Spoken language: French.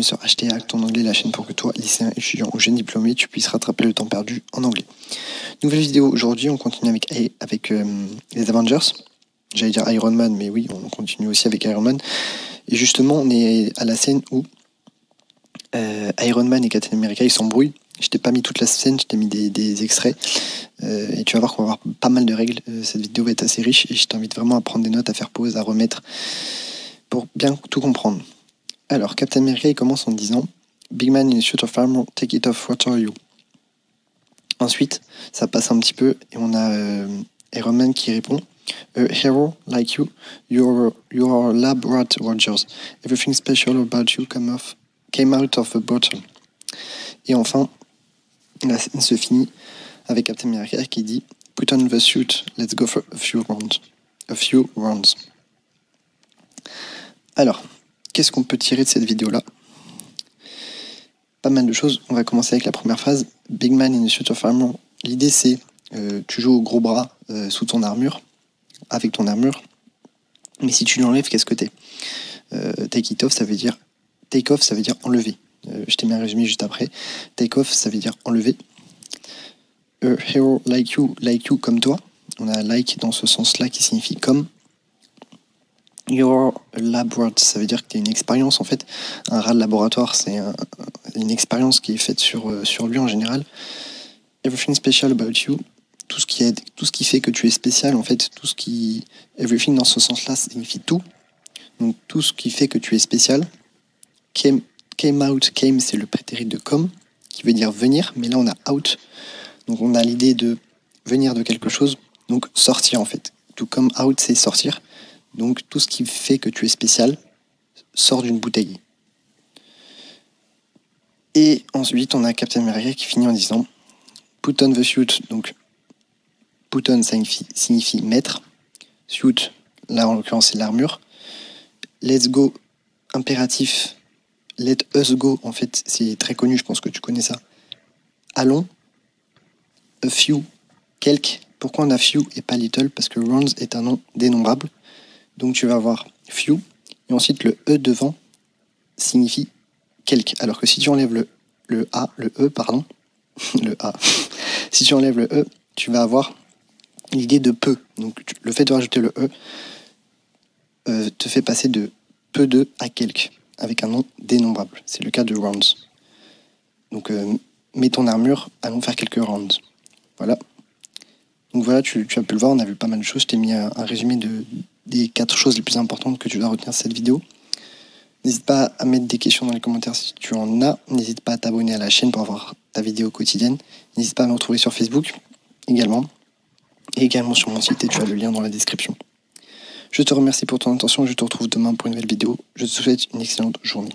sur HT Act en anglais, la chaîne pour que toi, lycéen, étudiant ou jeune diplômé, tu puisses rattraper le temps perdu en anglais. Nouvelle vidéo aujourd'hui, on continue avec les Avengers. J'allais dire Iron Man, mais oui, on continue aussi avec Iron Man. Et justement, on est à la scène où Iron Man et Captain America, ils s'embrouillent. Je t'ai pas mis toute la scène, je t'ai mis des extraits. Et tu vas voir qu'on va avoir pas mal de règles. Cette vidéo va être assez riche et je t'invite vraiment à prendre des notes, à faire pause, à remettre pour bien tout comprendre. Alors, Captain America, il commence en disant Big man in a suit of armor, take it off, what are you? Ensuite, ça passe un petit peu et on a Iron Man qui répond A hero like you, you're lab rat Rogers. Everything special about you came out of a bottle. Et enfin, la scène se finit avec Captain America qui dit Put on the suit, let's go for a few rounds. Alors, qu'est-ce qu'on peut tirer de cette vidéo-là? Pas mal de choses. On va commencer avec la première phase. Big man in a suit of armor. L'idée c'est, tu joues au gros bras sous ton armure, avec ton armure. Mais si tu l'enlèves, qu'est-ce que t'es? Take it off, ça veut dire take off, ça veut dire enlever. Je t'ai mis un résumé juste après. Take off, ça veut dire enlever. A hero like you comme toi. On a like dans ce sens-là qui signifie comme. Your lab rat, ça veut dire que tu as une expérience en fait. Un rat de laboratoire, c'est une expérience qui est faite sur lui en général. Everything special about you, tout ce qui fait que tu es spécial en fait, everything dans ce sens-là signifie tout. Donc tout ce qui fait que tu es spécial. Came c'est le prétérit de come, qui veut dire venir, mais là on a out. Donc on a l'idée de venir de quelque chose, donc sortir en fait. To come out, c'est sortir. Donc tout ce qui fait que tu es spécial sort d'une bouteille. Et ensuite, on a Captain America qui finit en disant Put on the suit. Donc put on signifie mettre. Suit, là en l'occurrence c'est l'armure. Let's go, impératif. Let us go, en fait c'est très connu, je pense que tu connais ça. Allons. A few, quelques. Pourquoi on a few et pas little? Parce que rounds est un nom dénombrable. Donc tu vas avoir few, et ensuite le E devant signifie quelques. Alors que si tu enlèves le E, le A, si tu enlèves le E, tu vas avoir l'idée de peu. Donc le fait de rajouter le E te fait passer de peu de à quelques, avec un nom dénombrable. C'est le cas de rounds. Donc mets ton armure, allons faire quelques rounds. Voilà. Donc voilà, tu as pu le voir, on a vu pas mal de choses. Je t'ai mis un résumé des 4 choses les plus importantes que tu dois retenir de cette vidéo. N'hésite pas à mettre des questions dans les commentaires si tu en as. N'hésite pas à t'abonner à la chaîne pour avoir ta vidéo quotidienne. N'hésite pas à me retrouver sur Facebook également. Et également sur mon site, et tu as le lien dans la description. Je te remercie pour ton attention et je te retrouve demain pour une nouvelle vidéo. Je te souhaite une excellente journée.